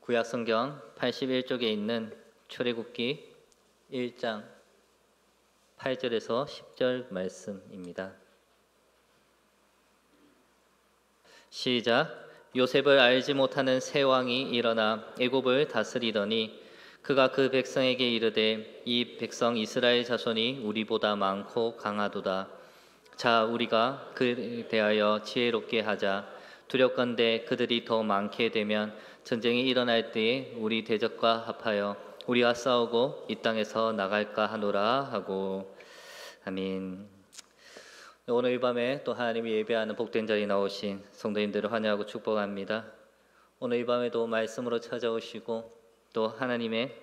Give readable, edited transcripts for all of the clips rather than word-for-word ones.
구약성경 81쪽에 있는 출애굽기 1장 8절에서 10절 말씀입니다. 시작. 요셉을 알지 못하는 새 왕이 일어나 애굽을 다스리더니 그가 그 백성에게 이르되 이 백성 이스라엘 자손이 우리보다 많고 강하도다. 자, 우리가 그에 대하여 지혜롭게 하자. 두렵건대 그들이 더 많게 되면 전쟁이 일어날 때에 우리 대적과 합하여 우리와 싸우고 이 땅에서 나갈까 하노라 하고. 아멘. 오늘 이 밤에 또 하나님이 예배하는 복된 자리에 나오신 성도님들을 환영하고 축복합니다. 오늘 이 밤에도 말씀으로 찾아오시고 또 하나님의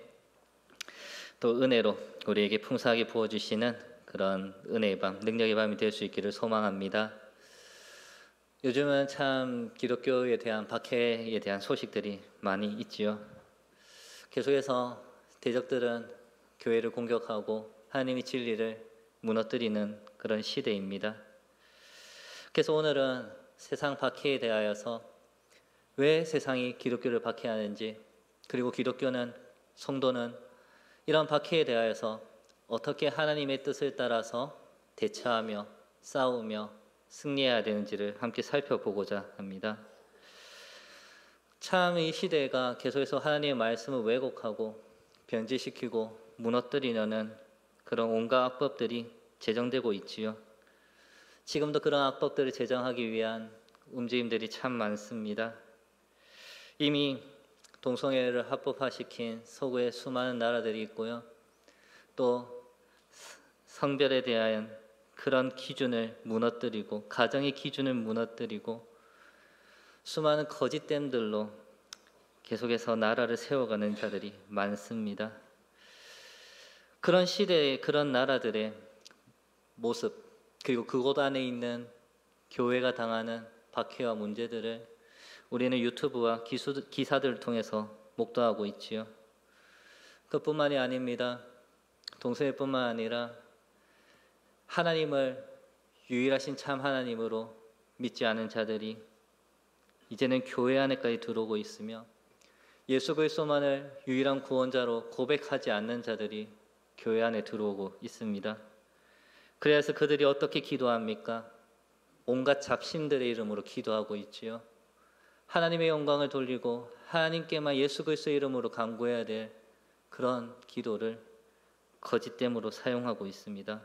또 은혜로 우리에게 풍성하게 부어주시는 그런 은혜의 밤, 능력의 밤이 될 수 있기를 소망합니다. 요즘은 참 기독교에 대한 박해에 대한 소식들이 많이 있지요. 계속해서 대적들은 교회를 공격하고 하나님의 진리를 무너뜨리는 그런 시대입니다. 그래서 오늘은 세상 박해에 대하여서 왜 세상이 기독교를 박해하는지, 그리고 기독교는, 성도는 이런 박해에 대하여서 어떻게 하나님의 뜻을 따라서 대처하며 싸우며 승리해야 되는지를 함께 살펴보고자 합니다. 참 이 시대가 계속해서 하나님의 말씀을 왜곡하고 변질시키고 무너뜨리려는 그런 온갖 악법들이 제정되고 있지요. 지금도 그런 악법들을 제정하기 위한 움직임들이 참 많습니다. 이미 동성애를 합법화시킨 서구의 수많은 나라들이 있고요. 또 성별에 대한 그런 기준을 무너뜨리고 가정의 기준을 무너뜨리고 수많은 거짓됨들로 계속해서 나라를 세워가는 자들이 많습니다. 그런 시대의 그런 나라들의 모습, 그리고 그곳 안에 있는 교회가 당하는 박해와 문제들을 우리는 유튜브와 기사들을 통해서 목도하고 있지요. 그뿐만이 아닙니다. 동성애뿐만 아니라 하나님을 유일하신 참 하나님으로 믿지 않은 자들이 이제는 교회 안에까지 들어오고 있으며 예수 그리스도만을 유일한 구원자로 고백하지 않는 자들이 교회 안에 들어오고 있습니다. 그래서 그들이 어떻게 기도합니까? 온갖 잡신들의 이름으로 기도하고 있지요. 하나님의 영광을 돌리고 하나님께만 예수 그리스도의 이름으로 간구해야 될 그런 기도를 거짓됨으로 사용하고 있습니다.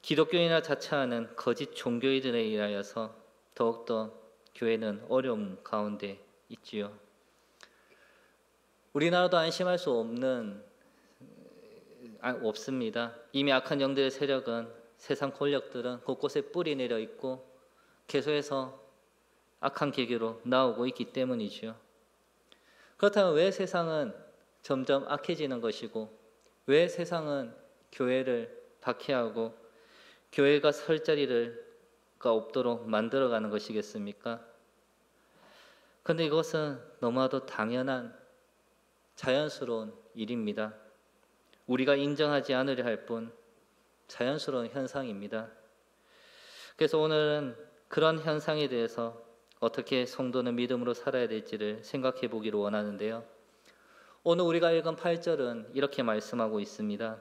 기독교인이나 자처하는 거짓 종교인들에 의하여서 더욱더 교회는 어려움 가운데 있지요. 우리나라도 안심할 수 없습니다. 이미 악한 영들의 세력은, 세상 권력들은 곳곳에 뿌리 내려 있고 계속해서 악한 계기로 나오고 있기 때문이지요. 그렇다면 왜 세상은 점점 악해지는 것이고 왜 세상은 교회를 박해하고 교회가 설 자리가 없도록 만들어가는 것이겠습니까? 그런데 이것은 너무나도 당연한 자연스러운 일입니다. 우리가 인정하지 않으려 할 뿐 자연스러운 현상입니다. 그래서 오늘은 그런 현상에 대해서 어떻게 성도는 믿음으로 살아야 될지를 생각해 보기를 원하는데요. 오늘 우리가 읽은 8절은 이렇게 말씀하고 있습니다.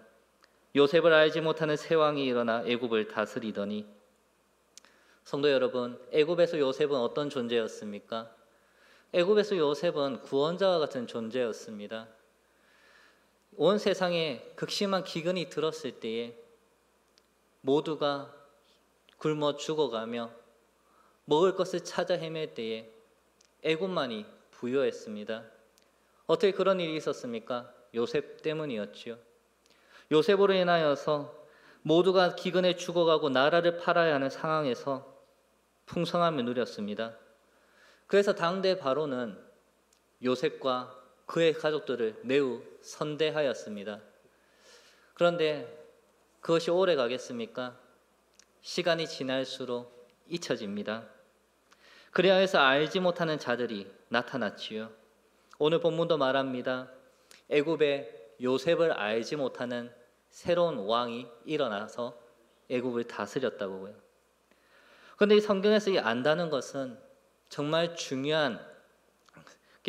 요셉을 알지 못하는 새 왕이 일어나 애굽을 다스리더니. 성도 여러분, 애굽에서 요셉은 어떤 존재였습니까? 애굽에서 요셉은 구원자와 같은 존재였습니다. 온 세상에 극심한 기근이 들었을 때에 모두가 굶어 죽어가며 먹을 것을 찾아 헤맬 때에 애굽만이 부유했습니다. 어떻게 그런 일이 있었습니까? 요셉 때문이었지요. 요셉으로 인하여서 모두가 기근에 죽어가고 나라를 팔아야 하는 상황에서 풍성함을 누렸습니다. 그래서 당대 바로는 요셉과 그의 가족들을 매우 선대하였습니다. 그런데 그것이 오래 가겠습니까? 시간이 지날수록 잊혀집니다. 그래야 해서 알지 못하는 자들이 나타났지요. 오늘 본문도 말합니다. 애굽에 요셉을 알지 못하는 새로운 왕이 일어나서 애굽을 다스렸다고요. 그런데 이 성경에서 이 안다는 것은 정말 중요한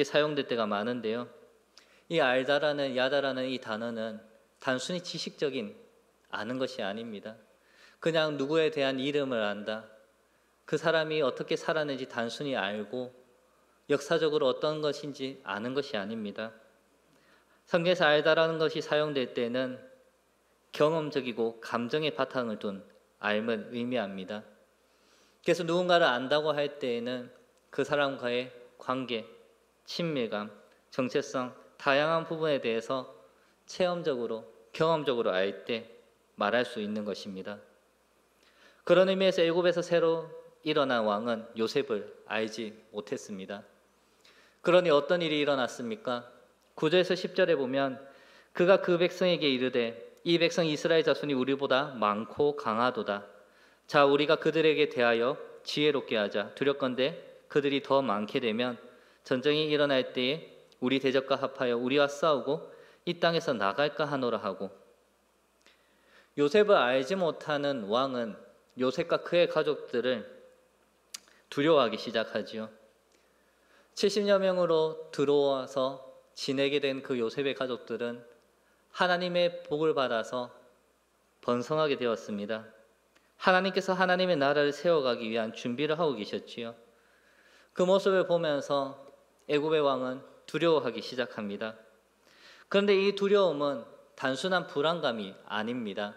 게 사용될 때가 많은데요. 이 알다라는 야다라는 이 단어는 단순히 지식적인 아는 것이 아닙니다. 그냥 누구에 대한 이름을 안다. 그 사람이 어떻게 살았는지 단순히 알고 역사적으로 어떤 것인지 아는 것이 아닙니다. 성경에서 알다라는 것이 사용될 때는 경험적이고 감정의 바탕을 둔 알을 의미합니다. 그래서 누군가를 안다고 할 때에는 그 사람과의 관계, 친밀감, 정체성, 다양한 부분에 대해서 체험적으로, 경험적으로 알 때 말할 수 있는 것입니다. 그런 의미에서 애굽에서 새로 일어난 왕은 요셉을 알지 못했습니다. 그러니 어떤 일이 일어났습니까? 9절에서 10절에 보면 그가 그 백성에게 이르되 이 백성 이스라엘 자손이 우리보다 많고 강하도다. 자, 우리가 그들에게 대하여 지혜롭게 하자. 두렵건대 그들이 더 많게 되면 전쟁이 일어날 때에 우리 대적과 합하여 우리와 싸우고 이 땅에서 나갈까 하노라 하고, 요셉을 알지 못하는 왕은 요셉과 그의 가족들을 두려워하기 시작하지요. 70여 명으로 들어와서 지내게 된 그 요셉의 가족들은 하나님의 복을 받아서 번성하게 되었습니다. 하나님께서 하나님의 나라를 세워가기 위한 준비를 하고 계셨지요. 그 모습을 보면서 애굽의 왕은 두려워하기 시작합니다. 그런데 이 두려움은 단순한 불안감이 아닙니다.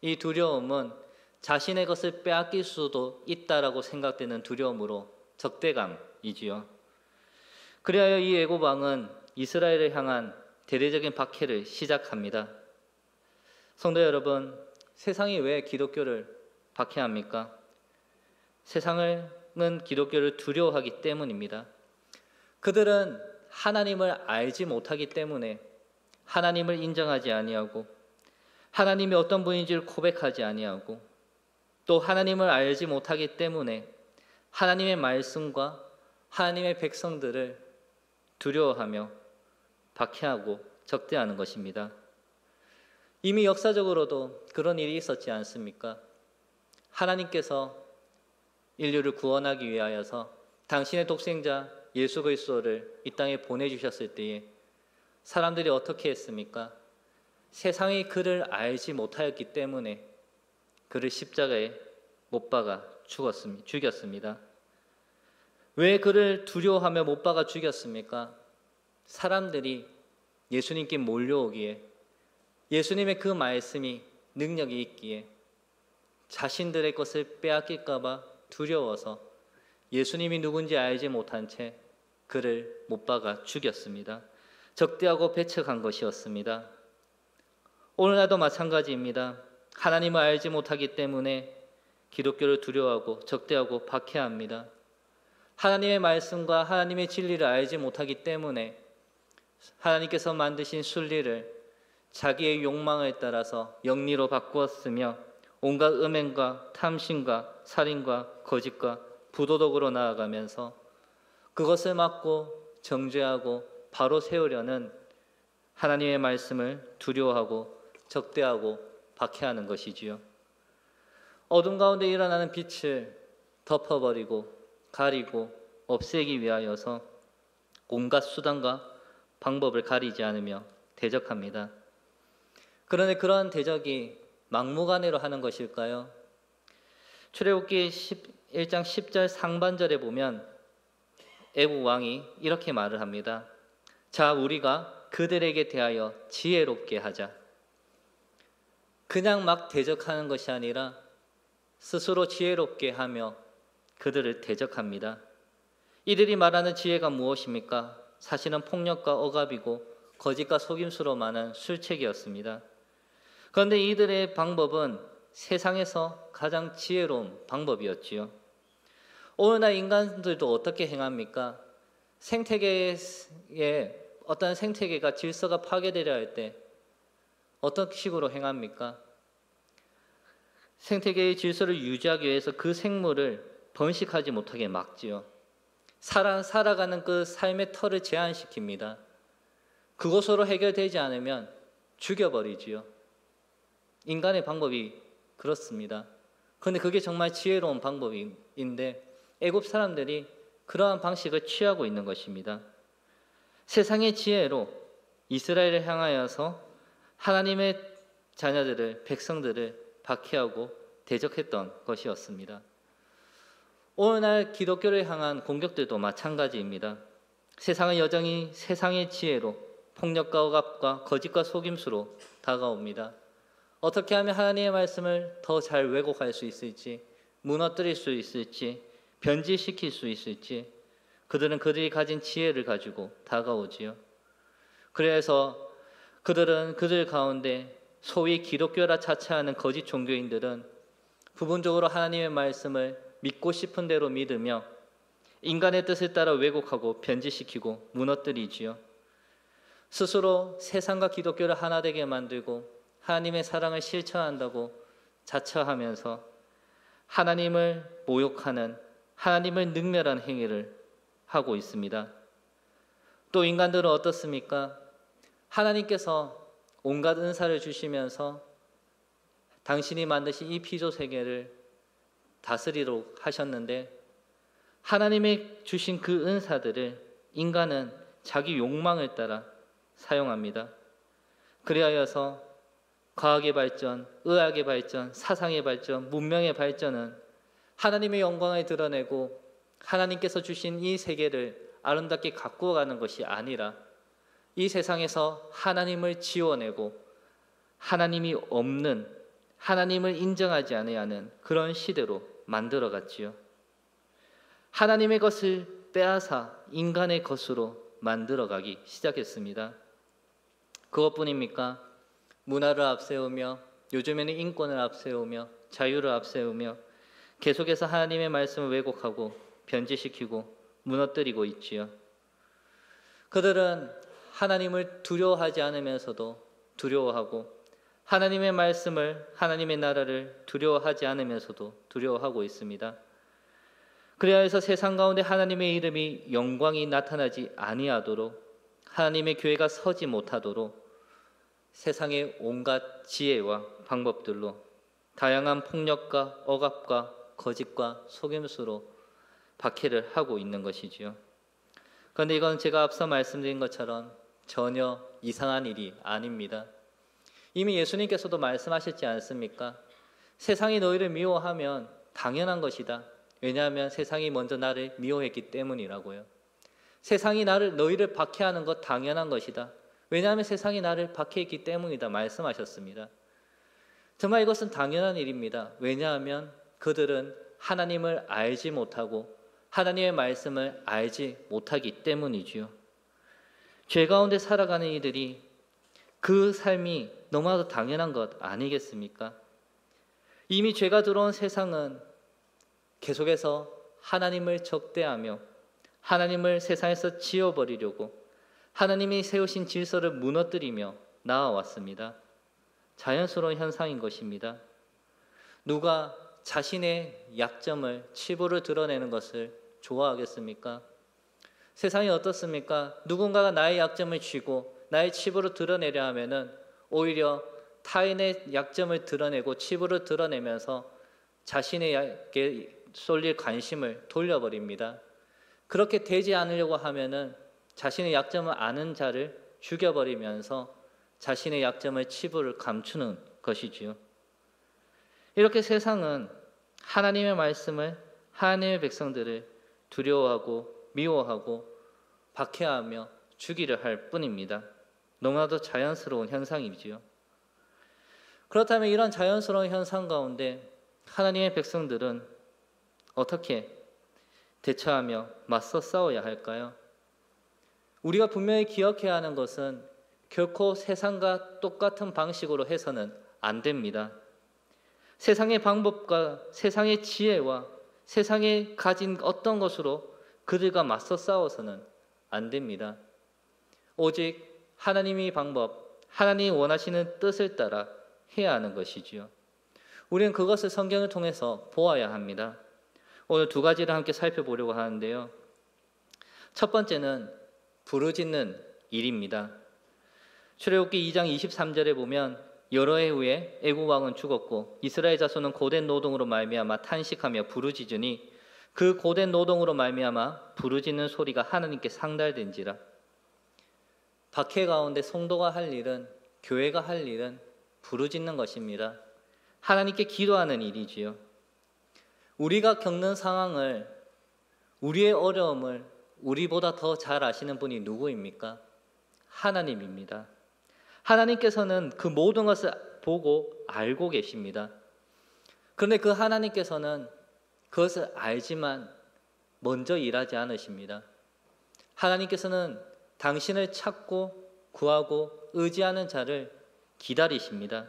이 두려움은 자신의 것을 빼앗길 수도 있다라고 생각되는 두려움으로 적대감이지요. 그리하여 이 애굽 왕은 이스라엘을 향한 대대적인 박해를 시작합니다. 성도 여러분, 세상이 왜 기독교를 박해합니까? 세상은 기독교를 두려워하기 때문입니다. 그들은 하나님을 알지 못하기 때문에 하나님을 인정하지 아니하고 하나님이 어떤 분인지를 고백하지 아니하고 또 하나님을 알지 못하기 때문에 하나님의 말씀과 하나님의 백성들을 두려워하며 박해하고 적대하는 것입니다. 이미 역사적으로도 그런 일이 있었지 않습니까? 하나님께서 인류를 구원하기 위하여서 당신의 독생자 예수 그리스도를 이 땅에 보내주셨을 때에 사람들이 어떻게 했습니까? 세상이 그를 알지 못하였기 때문에 그를 십자가에 못 박아 죽였습니다. 왜 그를 두려워하며 못 박아 죽였습니까? 사람들이 예수님께 몰려오기에, 예수님의 그 말씀이 능력이 있기에 자신들의 것을 빼앗길까 봐 두려워서 예수님이 누군지 알지 못한 채 그를 못 박아 죽였습니다. 적대하고 배척한 것이었습니다. 오늘날도 마찬가지입니다. 하나님을 알지 못하기 때문에 기독교를 두려워하고 적대하고 박해합니다. 하나님의 말씀과 하나님의 진리를 알지 못하기 때문에 하나님께서 만드신 순리를 자기의 욕망에 따라서 영리로 바꾸었으며 온갖 음행과 탐심과 살인과 거짓과 부도덕으로 나아가면서 그것을 막고 정죄하고 바로 세우려는 하나님의 말씀을 두려워하고 적대하고 박해하는 것이지요. 어둠 가운데 일어나는 빛을 덮어버리고 가리고 없애기 위하여서 온갖 수단과 방법을 가리지 않으며 대적합니다. 그런데 그러한 대적이 막무가내로 하는 것일까요? 출애굽기 1장 10절 상반절에 보면 애굽 왕이 이렇게 말을 합니다. 자, 우리가 그들에게 대하여 지혜롭게 하자. 그냥 막 대적하는 것이 아니라 스스로 지혜롭게 하며 그들을 대적합니다. 이들이 말하는 지혜가 무엇입니까? 사실은 폭력과 억압이고 거짓과 속임수로 많은 술책이었습니다. 그런데 이들의 방법은 세상에서 가장 지혜로운 방법이었지요. 오늘날 인간들도 어떻게 행합니까? 생태계에 어떤 생태계가 질서가 파괴되려 할 때 어떤 식으로 행합니까? 생태계의 질서를 유지하기 위해서 그 생물을 번식하지 못하게 막지요. 살아가는 그 삶의 터를 제한시킵니다. 그것으로 해결되지 않으면 죽여버리지요. 인간의 방법이 그렇습니다. 그런데 그게 정말 지혜로운 방법인데 애굽 사람들이 그러한 방식을 취하고 있는 것입니다. 세상의 지혜로 이스라엘을 향하여서 하나님의 자녀들을, 백성들을 박해하고 대적했던 것이었습니다. 오늘날 기독교를 향한 공격들도 마찬가지입니다. 세상은 여전히 세상의 지혜로 폭력과 억압과 거짓과 속임수로 다가옵니다. 어떻게 하면 하나님의 말씀을 더 잘 왜곡할 수 있을지, 무너뜨릴 수 있을지, 변질시킬 수 있을지 그들은 그들이 가진 지혜를 가지고 다가오지요. 그래서 그들은 그들 가운데 소위 기독교라 자처하는 거짓 종교인들은 부분적으로 하나님의 말씀을 믿고 싶은 대로 믿으며 인간의 뜻을 따라 왜곡하고 변질시키고 무너뜨리지요. 스스로 세상과 기독교를 하나 되게 만들고 하나님의 사랑을 실천한다고 자처하면서 하나님을 모욕하는, 하나님을 능멸한 행위를 하고 있습니다. 또 인간들은 어떻습니까? 하나님께서 온갖 은사를 주시면서 당신이 만드신 이 피조 세계를 다스리도록 하셨는데 하나님의 주신 그 은사들을 인간은 자기 욕망을 따라 사용합니다. 그리하여서 과학의 발전, 의학의 발전, 사상의 발전, 문명의 발전은 하나님의 영광을 드러내고 하나님께서 주신 이 세계를 아름답게 가꾸어가는 것이 아니라 이 세상에서 하나님을 지워내고 하나님이 없는, 하나님을 인정하지 아니하는 그런 시대로 만들어갔지요. 하나님의 것을 빼앗아 인간의 것으로 만들어가기 시작했습니다. 그것뿐입니까? 문화를 앞세우며 요즘에는 인권을 앞세우며 자유를 앞세우며 계속해서 하나님의 말씀을 왜곡하고 변질시키고 무너뜨리고 있지요. 그들은 하나님을 두려워하지 않으면서도 두려워하고 하나님의 말씀을, 하나님의 나라를 두려워하지 않으면서도 두려워하고 있습니다. 그래서 세상 가운데 하나님의 이름이 영광이 나타나지 아니하도록 하나님의 교회가 서지 못하도록 세상의 온갖 지혜와 방법들로 다양한 폭력과 억압과 거짓과 속임수로 박해를 하고 있는 것이지요. 그런데 이건 제가 앞서 말씀드린 것처럼 전혀 이상한 일이 아닙니다. 이미 예수님께서도 말씀하셨지 않습니까? 세상이 너희를 미워하면 당연한 것이다. 왜냐하면 세상이 먼저 나를 미워했기 때문이라고요. 세상이 너희를 박해하는 것 당연한 것이다. 왜냐하면 세상이 나를 박해했기 때문이다 말씀하셨습니다. 정말 이것은 당연한 일입니다. 왜냐하면 그들은 하나님을 알지 못하고 하나님의 말씀을 알지 못하기 때문이지요. 죄 가운데 살아가는 이들이 그 삶이 너무나도 당연한 것 아니겠습니까? 이미 죄가 들어온 세상은 계속해서 하나님을 적대하며 하나님을 세상에서 지워버리려고 하나님이 세우신 질서를 무너뜨리며 나아왔습니다. 자연스러운 현상인 것입니다. 누가 자신의 약점을, 치부를 드러내는 것을 좋아하겠습니까? 세상이 어떻습니까? 누군가가 나의 약점을 쥐고 나의 치부를 드러내려 하면은 오히려 타인의 약점을 드러내고 치부를 드러내면서 자신에게 쏠릴 관심을 돌려버립니다. 그렇게 되지 않으려고 하면은 자신의 약점을 아는 자를 죽여버리면서 자신의 약점을 치부를 감추는 것이지요. 이렇게 세상은 하나님의 말씀을, 하나님의 백성들을 두려워하고 미워하고 박해하며 죽이려 할 뿐입니다. 너무나도 자연스러운 현상이지요. 그렇다면 이런 자연스러운 현상 가운데 하나님의 백성들은 어떻게 대처하며 맞서 싸워야 할까요? 우리가 분명히 기억해야 하는 것은 결코 세상과 똑같은 방식으로 해서는 안 됩니다. 세상의 방법과 세상의 지혜와 세상에 가진 어떤 것으로 그들과 맞서 싸워서는 안 됩니다. 오직 하나님의 방법, 하나님이 원하시는 뜻을 따라 해야 하는 것이지요. 우리는 그것을 성경을 통해서 보아야 합니다. 오늘 두 가지를 함께 살펴보려고 하는데요. 첫 번째는 부르짖는 일입니다. 출애굽기 2장 23절에 보면 여러 해 후에 애굽 왕은 죽었고 이스라엘 자손은 고된 노동으로 말미암아 탄식하며 부르짖으니 그 고된 노동으로 말미암아 부르짖는 소리가 하나님께 상달된지라. 박해 가운데 성도가 할 일은, 교회가 할 일은 부르짖는 것입니다. 하나님께 기도하는 일이지요. 우리가 겪는 상황을, 우리의 어려움을 우리보다 더 잘 아시는 분이 누구입니까? 하나님입니다. 하나님께서는 그 모든 것을 보고 알고 계십니다. 그런데 그 하나님께서는 그것을 알지만 먼저 일하지 않으십니다. 하나님께서는 당신을 찾고 구하고 의지하는 자를 기다리십니다.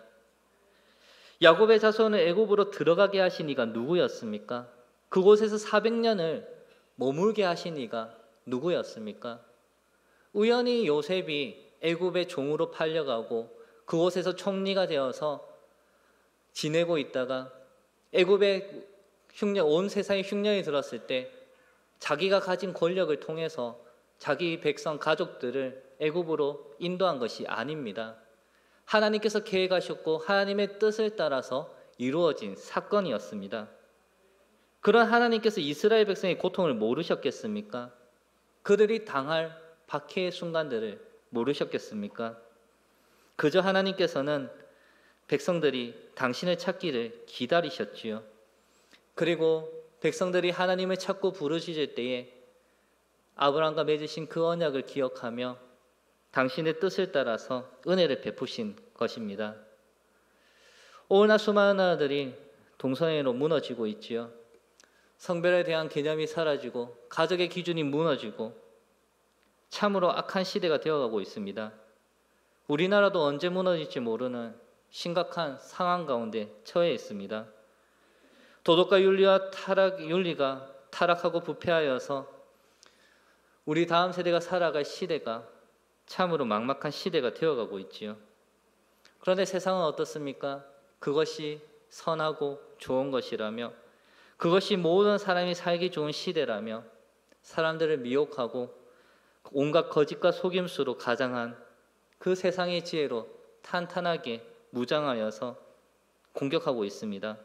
야곱의 자손을 애굽으로 들어가게 하신 이가 누구였습니까? 그곳에서 400년을 머물게 하신 이가 누구였습니까? 우연히 요셉이 애굽의 종으로 팔려가고 그곳에서 총리가 되어서 지내고 있다가 애굽의 흉년, 온 세상에 흉년이 들었을 때 자기가 가진 권력을 통해서 자기 백성 가족들을 애굽으로 인도한 것이 아닙니다. 하나님께서 계획하셨고 하나님의 뜻을 따라서 이루어진 사건이었습니다. 그런 하나님께서 이스라엘 백성의 고통을 모르셨겠습니까? 그들이 당할 박해의 순간들을 모르셨겠습니까? 그저 하나님께서는 백성들이 당신을 찾기를 기다리셨지요. 그리고 백성들이 하나님을 찾고 부르짖을 때에 아브라함과 맺으신 그 언약을 기억하며 당신의 뜻을 따라서 은혜를 베푸신 것입니다. 오늘날 수많은 나라들이 동성애로 무너지고 있지요. 성별에 대한 개념이 사라지고 가족의 기준이 무너지고 참으로 악한 시대가 되어가고 있습니다. 우리나라도 언제 무너질지 모르는 심각한 상황 가운데 처해 있습니다. 도덕과 윤리가 타락하고 부패하여서 우리 다음 세대가 살아갈 시대가 참으로 막막한 시대가 되어가고 있지요. 그런데 세상은 어떻습니까? 그것이 선하고 좋은 것이라며, 그것이 모든 사람이 살기 좋은 시대라며 사람들을 미혹하고 온갖 거짓과 속임수로 가장한 그 세상의 지혜로 탄탄하게 무장하여서 공격하고 있습니다.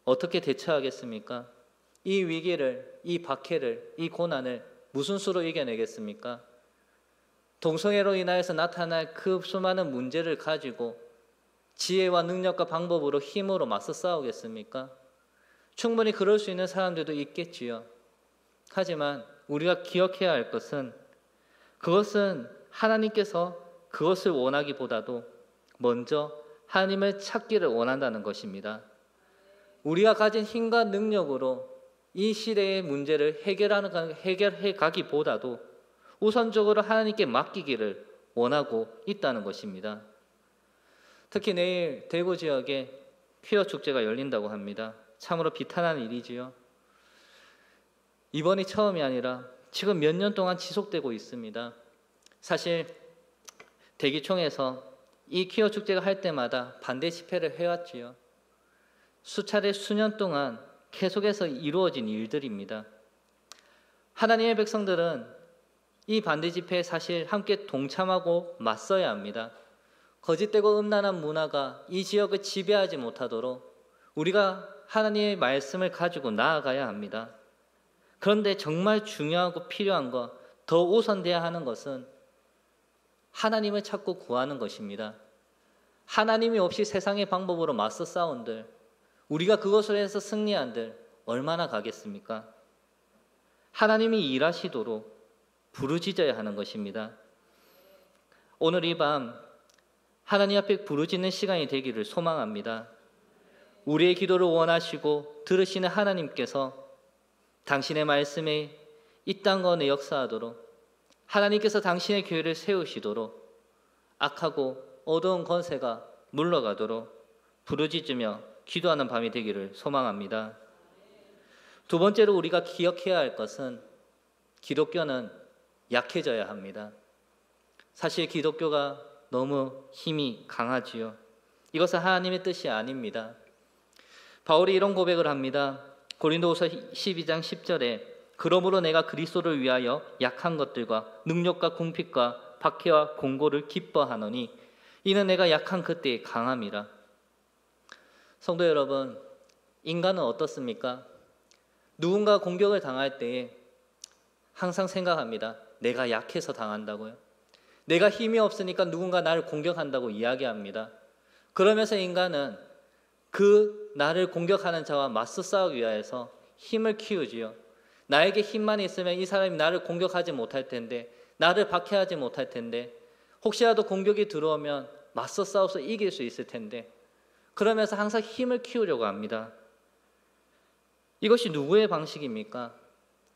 어떻게 대처하겠습니까? 이 위기를, 이 박해를, 이 고난을 무슨 수로 이겨내겠습니까? 동성애로 인하여서 나타날 그 수많은 문제를 가지고 지혜와 능력과 방법으로 힘으로 맞서 싸우겠습니까? 충분히 그럴 수 있는 사람들도 있겠지요. 하지만 우리가 기억해야 할 것은, 그것은 하나님께서 그것을 원하기보다도 먼저 하나님을 찾기를 원한다는 것입니다. 우리가 가진 힘과 능력으로 이 시대의 문제를 해결해 가기보다도 우선적으로 하나님께 맡기기를 원하고 있다는 것입니다. 특히 내일 대구 지역에 퀴어 축제가 열린다고 합니다. 참으로 비탄한 일이지요. 이번이 처음이 아니라 지금 몇 년 동안 지속되고 있습니다. 사실 대기총에서 이 퀴어 축제가 할 때마다 반대 집회를 해왔지요. 수차례 수년 동안 계속해서 이루어진 일들입니다. 하나님의 백성들은 이 반대 집회에 사실 함께 동참하고 맞서야 합니다. 거짓되고 음란한 문화가 이 지역을 지배하지 못하도록 우리가 하나님의 말씀을 가지고 나아가야 합니다. 그런데 정말 중요하고 필요한 것, 더 우선돼야 하는 것은 하나님을 찾고 구하는 것입니다. 하나님이 없이 세상의 방법으로 맞서 싸운들, 우리가 그것을 해서 승리한들 얼마나 가겠습니까? 하나님이 일하시도록 부르짖어야 하는 것입니다. 오늘 이 밤 하나님 앞에 부르짖는 시간이 되기를 소망합니다. 우리의 기도를 원하시고 들으시는 하나님께서 당신의 말씀에 이 땅 가운데 역사하도록, 하나님께서 당신의 교회를 세우시도록, 악하고 어두운 권세가 물러가도록 부르짖으며 기도하는 밤이 되기를 소망합니다. 두 번째로 우리가 기억해야 할 것은, 기독교는 약해져야 합니다. 사실 기독교가 너무 힘이 강하지요. 이것은 하나님의 뜻이 아닙니다. 바울이 이런 고백을 합니다. 고린도후서 12장 10절에 그러므로 내가 그리스도를 위하여 약한 것들과 능력과 궁핍과 박해와 공고를 기뻐하노니 이는 내가 약한 그때의 강함이라. 성도 여러분, 인간은 어떻습니까? 누군가 공격을 당할 때에 항상 생각합니다. 내가 약해서 당한다고요. 내가 힘이 없으니까 누군가 나를 공격한다고 이야기합니다. 그러면서 인간은 그 나를 공격하는 자와 맞서 싸우기 위해서 힘을 키우지요. 나에게 힘만 있으면 이 사람이 나를 공격하지 못할 텐데, 나를 박해하지 못할 텐데, 혹시라도 공격이 들어오면 맞서 싸워서 이길 수 있을 텐데, 그러면서 항상 힘을 키우려고 합니다. 이것이 누구의 방식입니까?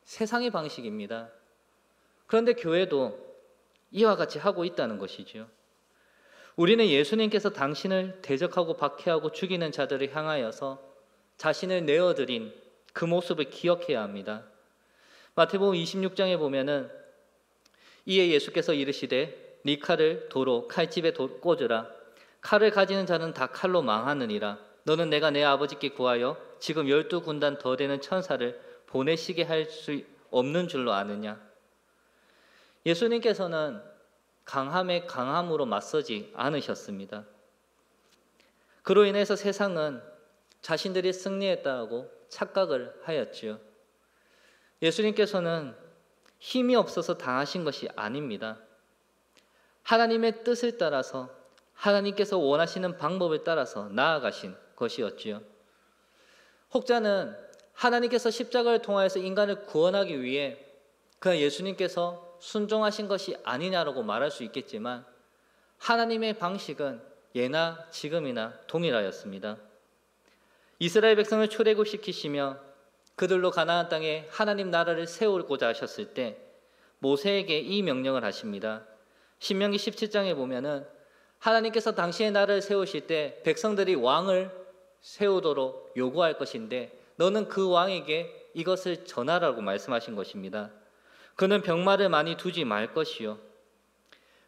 세상의 방식입니다. 그런데 교회도 이와 같이 하고 있다는 것이죠. 우리는 예수님께서 당신을 대적하고 박해하고 죽이는 자들을 향하여서 자신을 내어드린 그 모습을 기억해야 합니다. 마태복음 26장에 보면은 이에 예수께서 이르시되 네 칼을 도로 칼집에 꽂으라. 칼을 가지는 자는 다 칼로 망하느니라. 너는 내가 내 아버지께 구하여 지금 12군단 더 되는 천사를 보내시게 할 수 없는 줄로 아느냐. 예수님께서는 강함에 강함으로 맞서지 않으셨습니다. 그로 인해서 세상은 자신들이 승리했다고 착각을 하였지요. 예수님께서는 힘이 없어서 당하신 것이 아닙니다. 하나님의 뜻을 따라서 하나님께서 원하시는 방법을 따라서 나아가신 것이었지요. 혹자는 하나님께서 십자가를 통하여서 인간을 구원하기 위해 그냥 예수님께서 순종하신 것이 아니냐라고 말할 수 있겠지만 하나님의 방식은 예나 지금이나 동일하였습니다. 이스라엘 백성을 출애굽시키시며 그들로 가나안 땅에 하나님 나라를 세우고자 하셨을 때 모세에게 이 명령을 하십니다. 신명기 17장에 보면은 하나님께서 당신의 나라를 세우실 때 백성들이 왕을 세우도록 요구할 것인데 너는 그 왕에게 이것을 전하라고 말씀하신 것입니다. 그는 병마를 많이 두지 말 것이요.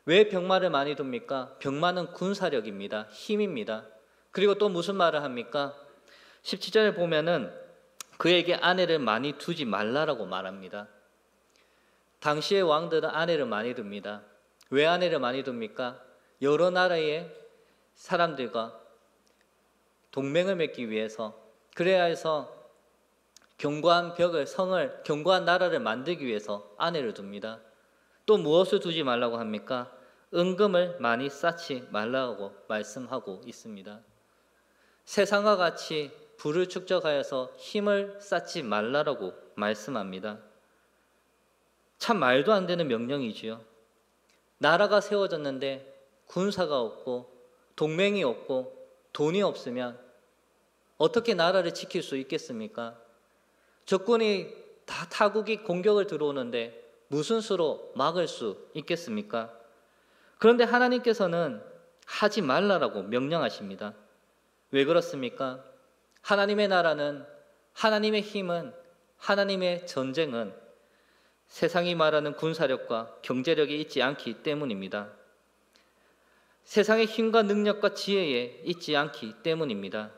왜 병마를 많이 둡니까? 병마는 군사력입니다. 힘입니다. 그리고 또 무슨 말을 합니까? 17절에 보면은 그에게 아내를 많이 두지 말라라고 말합니다. 당시의 왕들은 아내를 많이 둡니다. 왜 아내를 많이 둡니까? 여러 나라의 사람들과 동맹을 맺기 위해서, 그래야 해서 견고한 벽을, 성을, 견고한 나라를 만들기 위해서 아내를 둡니다. 또 무엇을 두지 말라고 합니까? 은금을 많이 쌓지 말라고 말씀하고 있습니다. 세상과 같이 부를 축적하여서 힘을 쌓지 말라라고 말씀합니다. 참 말도 안 되는 명령이지요. 나라가 세워졌는데 군사가 없고 동맹이 없고 돈이 없으면 어떻게 나라를 지킬 수 있겠습니까? 적군이 다 타국이 공격을 들어오는데 무슨 수로 막을 수 있겠습니까? 그런데 하나님께서는 하지 말라라고 명령하십니다. 왜 그렇습니까? 하나님의 나라는, 하나님의 힘은, 하나님의 전쟁은 세상이 말하는 군사력과 경제력이 있지 않기 때문입니다. 세상의 힘과 능력과 지혜에 있지 않기 때문입니다.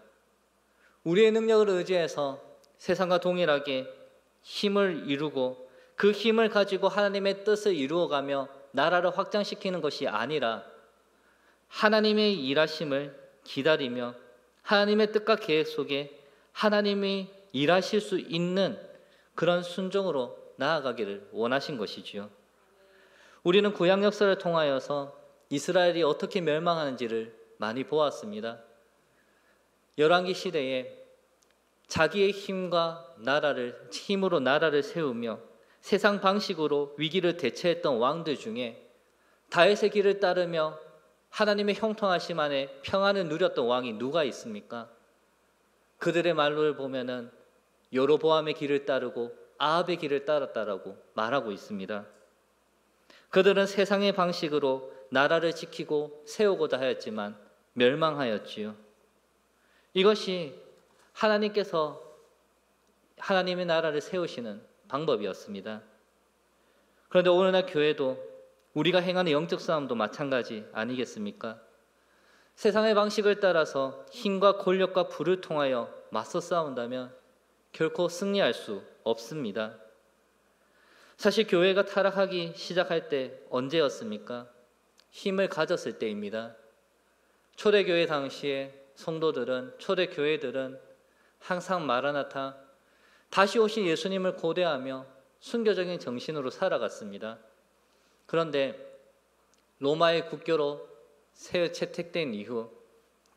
우리의 능력을 의지해서 세상과 동일하게 힘을 이루고 그 힘을 가지고 하나님의 뜻을 이루어가며 나라를 확장시키는 것이 아니라 하나님의 일하심을 기다리며 하나님의 뜻과 계획 속에 하나님이 일하실 수 있는 그런 순종으로 나아가기를 원하신 것이지요. 우리는 구약 역사를 통하여서 이스라엘이 어떻게 멸망하는지를 많이 보았습니다. 열왕기 시대에 자기의 힘으로 나라를 세우며 세상 방식으로 위기를 대처했던 왕들 중에 다윗의 길을 따르며 하나님의 형통하심 안에 평안을 누렸던 왕이 누가 있습니까? 그들의 말로를 보면은 여로보암의 길을 따르고 아합의 길을 따랐다라고 말하고 있습니다. 그들은 세상의 방식으로 나라를 지키고 세우고자 하였지만 멸망하였지요. 이것이 하나님께서 하나님의 나라를 세우시는 방법이었습니다. 그런데 오늘날 교회도 우리가 행하는 영적 싸움도 마찬가지 아니겠습니까? 세상의 방식을 따라서 힘과 권력과 부를 통하여 맞서 싸운다면 결코 승리할 수 없습니다. 사실 교회가 타락하기 시작할 때 언제였습니까? 힘을 가졌을 때입니다. 초대교회 당시에 성도들은, 초대교회들은 항상 마라나타, 다시 오실 예수님을 고대하며 순교적인 정신으로 살아갔습니다. 그런데 로마의 국교로 채택된 이후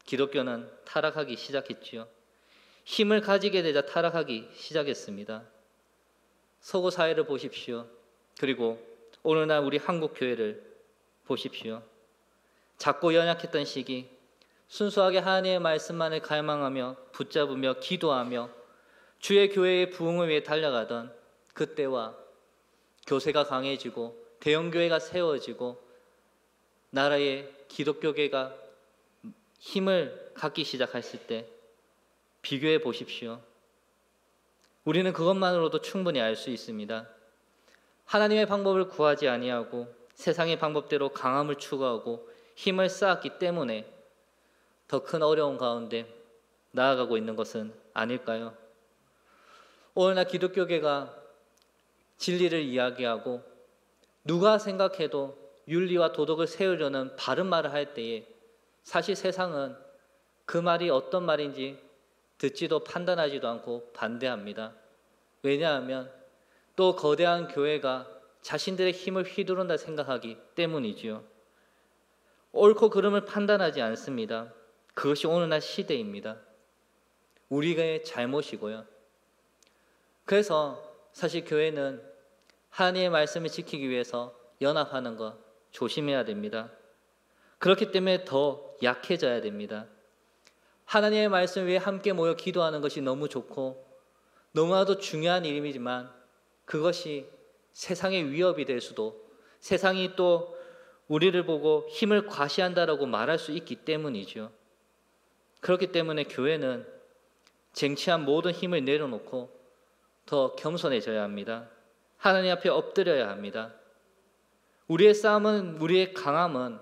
기독교는 타락하기 시작했지요. 힘을 가지게 되자 타락하기 시작했습니다. 서구 사회를 보십시오. 그리고 오늘날 우리 한국 교회를 보십시오. 작고 연약했던 시기, 순수하게 하나님의 말씀만을 갈망하며 붙잡으며 기도하며 주의 교회의 부흥을 위해 달려가던 그때와 교세가 강해지고 대형교회가 세워지고 나라의 기독교계가 힘을 갖기 시작했을 때 비교해 보십시오. 우리는 그것만으로도 충분히 알 수 있습니다. 하나님의 방법을 구하지 아니하고 세상의 방법대로 강함을 추구하고 힘을 쌓았기 때문에 더 큰 어려움 가운데 나아가고 있는 것은 아닐까요? 오늘날 기독교계가 진리를 이야기하고 누가 생각해도 윤리와 도덕을 세우려는 바른 말을 할 때에 사실 세상은 그 말이 어떤 말인지 듣지도 판단하지도 않고 반대합니다. 왜냐하면 또 거대한 교회가 자신들의 힘을 휘두른다 생각하기 때문이지요. 옳고 그름을 판단하지 않습니다. 그것이 오늘날 시대입니다. 우리의 잘못이고요. 그래서 사실 교회는 하나님의 말씀을 지키기 위해서 연합하는 것 조심해야 됩니다. 그렇기 때문에 더 약해져야 됩니다. 하나님의 말씀 위에 함께 모여 기도하는 것이 너무 좋고 너무나도 중요한 일이지만 그것이 세상의 위협이 될 수도, 세상이 또 우리를 보고 힘을 과시한다라고 말할 수 있기 때문이죠. 그렇기 때문에 교회는 쟁취한 모든 힘을 내려놓고 더 겸손해져야 합니다. 하나님 앞에 엎드려야 합니다. 우리의 싸움은, 우리의 강함은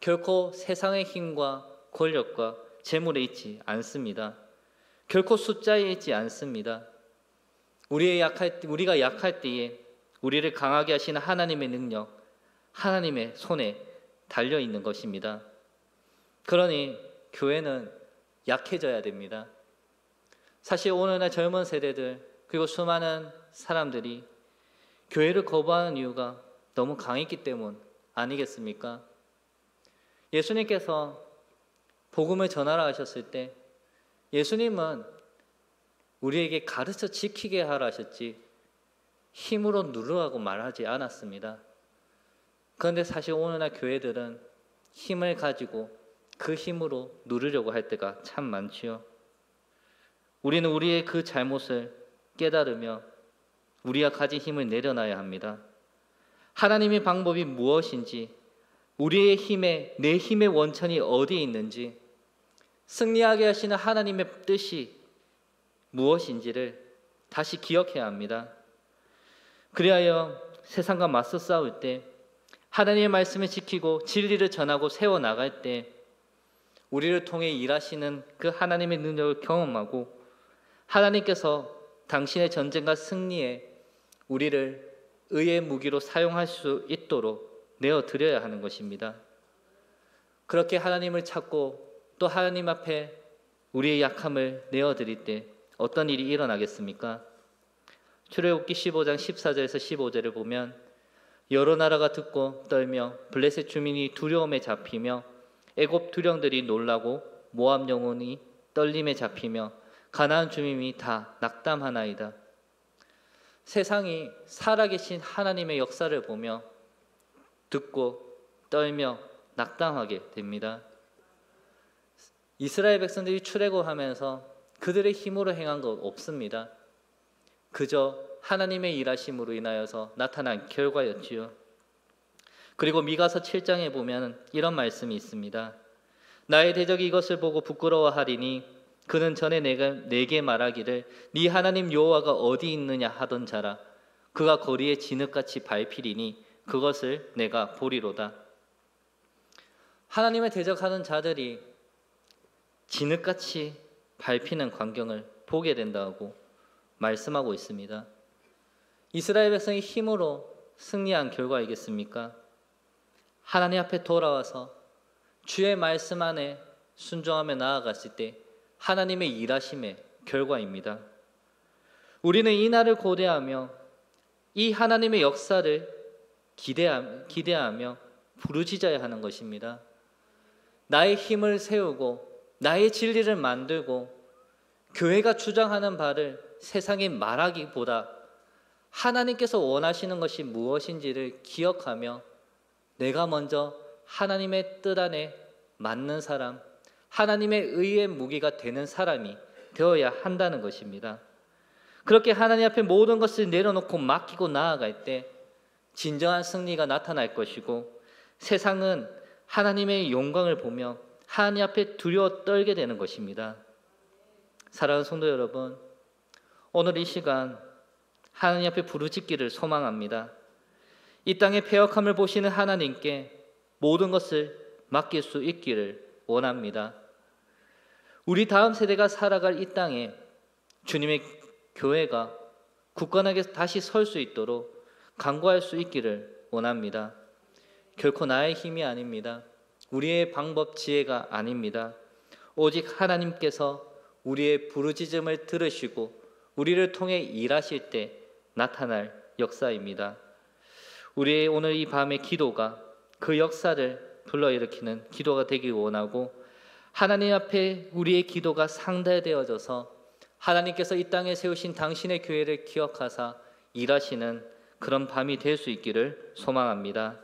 결코 세상의 힘과 권력과 재물에 있지 않습니다. 결코 숫자에 있지 않습니다. 우리가 약할 때에 우리를 강하게 하시는 하나님의 능력, 하나님의 손에 달려 있는 것입니다. 그러니 교회는 약해져야 됩니다. 사실 오늘날 젊은 세대들 그리고 수많은 사람들이 교회를 거부하는 이유가 너무 강했기 때문 아니겠습니까? 예수님께서 복음을 전하라 하셨을 때 예수님은 우리에게 가르쳐 지키게 하라 하셨지 힘으로 누르라고 말하지 않았습니다. 그런데 사실 오늘날 교회들은 힘을 가지고 그 힘으로 누르려고 할 때가 참 많지요. 우리는 우리의 그 잘못을 깨달으며 우리가 가진 힘을 내려놔야 합니다. 하나님의 방법이 무엇인지, 우리의 힘에, 내 힘의 원천이 어디에 있는지, 승리하게 하시는 하나님의 뜻이 무엇인지를 다시 기억해야 합니다. 그리하여 세상과 맞서 싸울 때, 하나님의 말씀을 지키고 진리를 전하고 세워나갈 때 우리를 통해 일하시는 그 하나님의 능력을 경험하고 하나님께서 당신의 전쟁과 승리에 우리를 의의 무기로 사용할 수 있도록 내어드려야 하는 것입니다. 그렇게 하나님을 찾고 또 하나님 앞에 우리의 약함을 내어드릴 때 어떤 일이 일어나겠습니까? 출애굽기 15장 14절에서 15절을 보면 여러 나라가 듣고 떨며 블레셋 주민이 두려움에 잡히며 애굽 두령들이 놀라고 모압 영혼이 떨림에 잡히며 가나안 주민이 다 낙담하나이다. 세상이 살아계신 하나님의 역사를 보며 듣고 떨며 낙담하게 됩니다. 이스라엘 백성들이 출애굽하면서 그들의 힘으로 행한 것 없습니다. 그저 하나님의 일하심으로 인하여서 나타난 결과였지요. 그리고 미가서 7장에 보면 이런 말씀이 있습니다. 나의 대적이 이것을 보고 부끄러워하리니 그는 전에 내게 말하기를 네 하나님 여호와가 어디 있느냐 하던 자라. 그가 거리에 진흙같이 밟히리니 그것을 내가 보리로다. 하나님을 대적하는 자들이 진흙같이 밟히는 광경을 보게 된다고 말씀하고 있습니다. 이스라엘 백성이 힘으로 승리한 결과이겠습니까? 하나님 앞에 돌아와서 주의 말씀 안에 순종하며 나아갔을 때 하나님의 일하심의 결과입니다. 우리는 이 날을 고대하며 이 하나님의 역사를 기대하며 부르짖어야 하는 것입니다. 나의 힘을 세우고 나의 진리를 만들고 교회가 주장하는 바를 세상에 말하기보다 하나님께서 원하시는 것이 무엇인지를 기억하며 내가 먼저 하나님의 뜻 안에 맞는 사람, 하나님의 의의 무기가 되는 사람이 되어야 한다는 것입니다. 그렇게 하나님 앞에 모든 것을 내려놓고 맡기고 나아갈 때 진정한 승리가 나타날 것이고 세상은 하나님의 영광을 보며 하나님 앞에 두려워 떨게 되는 것입니다. 사랑하는 성도 여러분, 오늘 이 시간 하나님 앞에 부르짖기를 소망합니다. 이 땅의 패역함을 보시는 하나님께 모든 것을 맡길 수 있기를 원합니다. 우리 다음 세대가 살아갈 이 땅에 주님의 교회가 굳건하게 다시 설 수 있도록 간구할 수 있기를 원합니다. 결코 나의 힘이 아닙니다. 우리의 방법 지혜가 아닙니다. 오직 하나님께서 우리의 부르짖음을 들으시고 우리를 통해 일하실 때 나타날 역사입니다. 우리의 오늘 이 밤의 기도가 그 역사를 불러일으키는 기도가 되길 원하고 하나님 앞에 우리의 기도가 상달되어져서 하나님께서 이 땅에 세우신 당신의 교회를 기억하사 일하시는 그런 밤이 될 수 있기를 소망합니다.